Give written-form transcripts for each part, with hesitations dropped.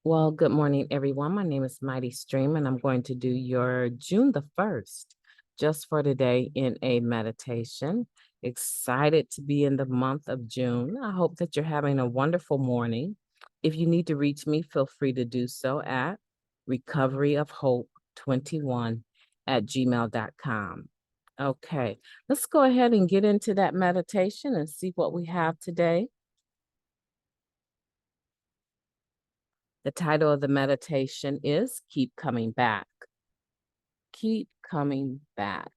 Well, good morning, everyone. My name is Mighty Stream, and I'm going to do your June the 1st just for today in a meditation. Excited to be in the month of June. I hope that you're having a wonderful morning. If you need to reach me, feel free to do so at recoveryofhope21@gmail.com. Okay, let's go ahead and get into that meditation and see what we have today. The title of the meditation is Keep Coming Back. Keep coming back.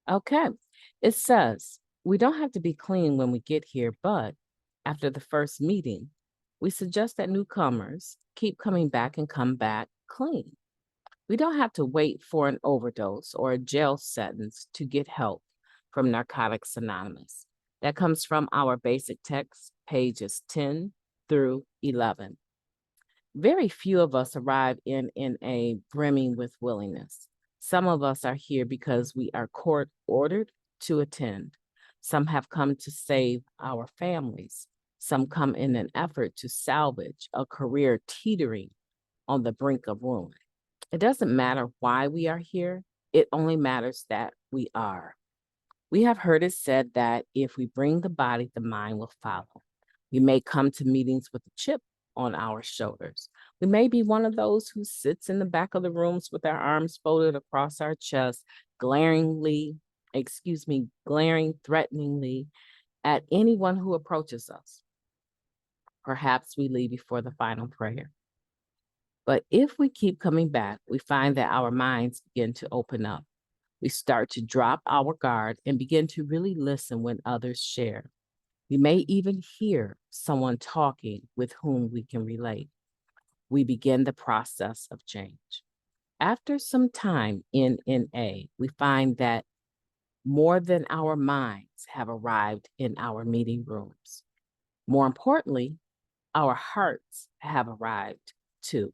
Okay. It says, we don't have to be clean when we get here, but after the first meeting, we suggest that newcomers keep coming back and come back clean. We don't have to wait for an overdose or a jail sentence to get help from Narcotics Anonymous. That comes from our basic text, pages 10 through 11. Very few of us arrive in a brimming with willingness. Some of us are here because we are court ordered to attend. Some have come to save our families. Some come in an effort to salvage a career teetering on the brink of ruin. It doesn't matter why we are here. It only matters that we are. We have heard it said that if we bring the body, the mind will follow. We may come to meetings with a chip on our shoulders. We may be one of those who sits in the back of the rooms with our arms folded across our chest, glaring threateningly at anyone who approaches us. Perhaps we leave before the final prayer. But if we keep coming back, we find that our minds begin to open up. We start to drop our guard and begin to really listen when others share. We may even hear someone talking with whom we can relate. We begin the process of change. After some time in NA, we find that more than our minds have arrived in our meeting rooms. More importantly, our hearts have arrived too.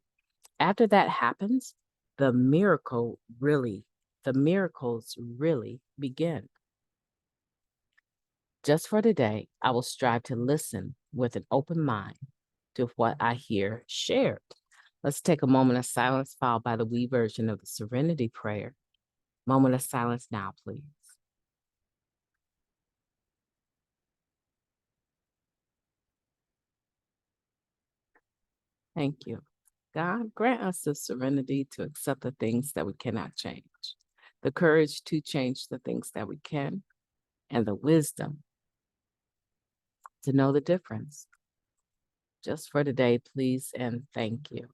After that happens, the miracles really begin. Just for today, I will strive to listen with an open mind to what I hear shared. Let's take a moment of silence, followed by the we version of the Serenity Prayer. Moment of silence now, please. Thank you. God, grant us the serenity to accept the things that we cannot change, the courage to change the things that we can, and the wisdom to know the difference. Just for today, please, and thank you.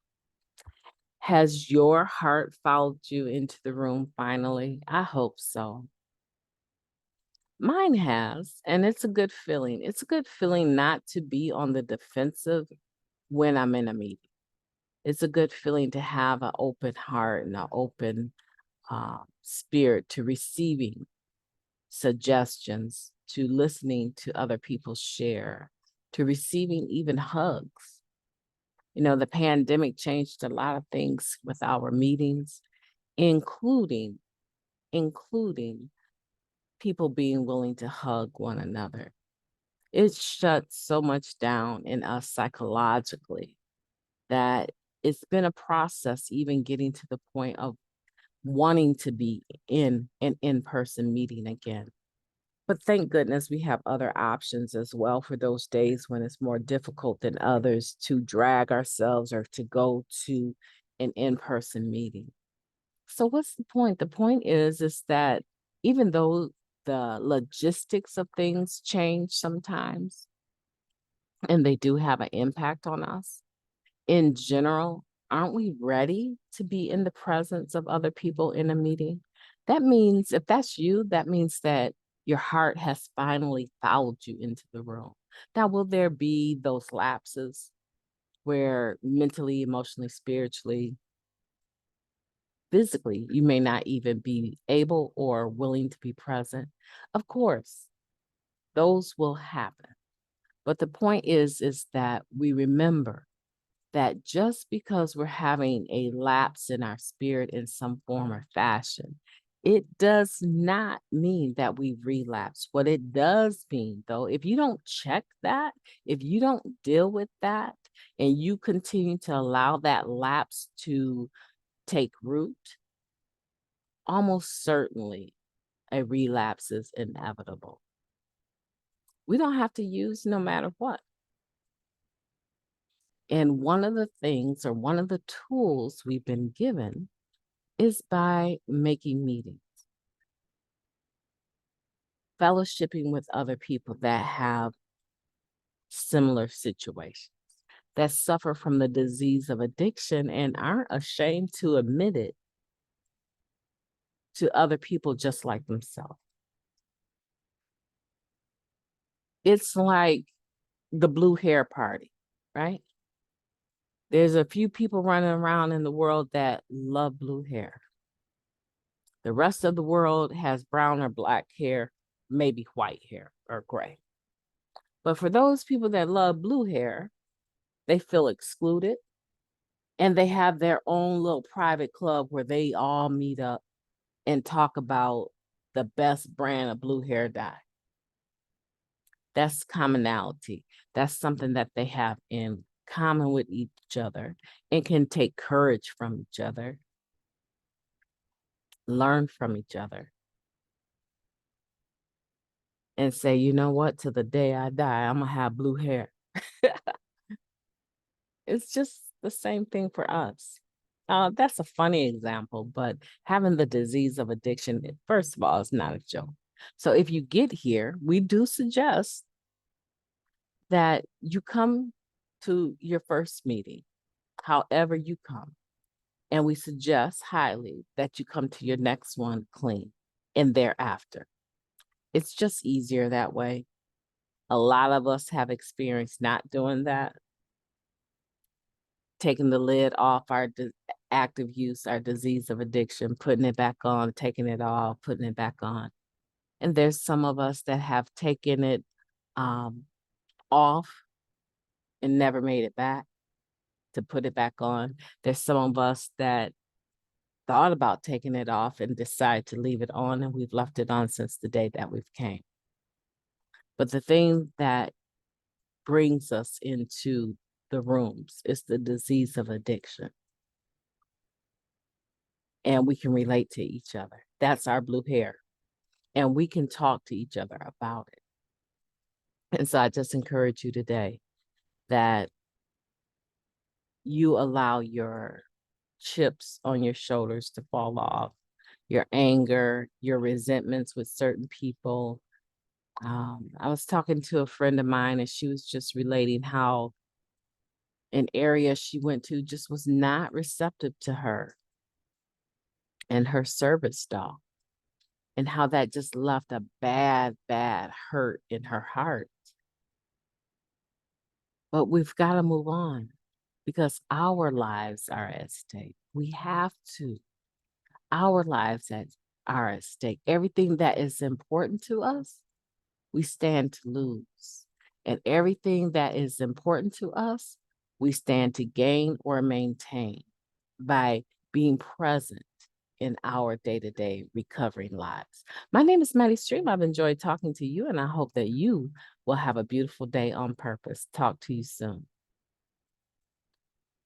Has your heart followed you into the room finally? I hope so. Mine has, and it's a good feeling. It's a good feeling not to be on the defensive when I'm in a meeting. It's a good feeling to have an open heart and an open spirit to receiving suggestions, to listening to other people share, to receiving even hugs. You know, the pandemic changed a lot of things with our meetings, including people being willing to hug one another. It shuts so much down in us psychologically that it's been a process even getting to the point of wanting to be in an in-person meeting again. But thank goodness we have other options as well for those days when it's more difficult than others to drag ourselves or to go to an in-person meeting. So what's the point? The point is that even though the logistics of things change sometimes, and they do have an impact on us, in general, aren't we ready to be in the presence of other people in a meeting? That means, if that's you, that means that your heart has finally followed you into the room. Now, will there be those lapses where mentally, emotionally, spiritually, physically, you may not even be able or willing to be present? Of course, those will happen. But the point is that we remember that just because we're having a lapse in our spirit in some form or fashion, it does not mean that we relapse. What it does mean, though, if you don't check that, if you don't deal with that, and you continue to allow that lapse to take root, almost certainly a relapse is inevitable. We don't have to use no matter what. And one of the things, or one of the tools we've been given, is by making meetings, fellowshipping with other people that have similar situations, that suffer from the disease of addiction and aren't ashamed to admit it to other people just like themselves. It's like the blue hair party, right? There's a few people running around in the world that love blue hair. The rest of the world has brown or black hair, maybe white hair or gray. But for those people that love blue hair, they feel excluded, and they have their own little private club where they all meet up and talk about the best brand of blue hair dye. That's commonality. That's something that they have in common with each other and can take courage from each other, learn from each other, and say, you know what, to the day I die, I'm going to have blue hair. It's just the same thing for us. That's a funny example, but having the disease of addiction, first of all, is not a joke. So if you get here, we do suggest that you come to your first meeting, however you come. And we suggest highly that you come to your next one clean and thereafter. It's just easier that way. A lot of us have experienced not doing that, taking the lid off our active use, our disease of addiction, putting it back on, taking it off, putting it back on. And there's some of us that have taken it off and never made it back to put it back on. There's some of us that thought about taking it off and decided to leave it on, and we've left it on since the day that we've came. But the thing that brings us into the rooms is the disease of addiction. And we can relate to each other. That's our blue hair. And we can talk to each other about it. And so I just encourage you today that you allow your chips on your shoulders to fall off, your anger, your resentments with certain people. I was talking to a friend of mine, and she was just relating how an area she went to just was not receptive to her and her service dog, and how that just left a bad, bad hurt in her heart. But we've got to move on because our lives are at stake. We have to. Our lives are at stake. Everything that is important to us, we stand to lose. And everything that is important to us, we stand to gain or maintain by being present in our day-to-day recovering lives. My name is Maddie Stream. I've enjoyed talking to you, and I hope that you will have a beautiful day on purpose. Talk to you soon.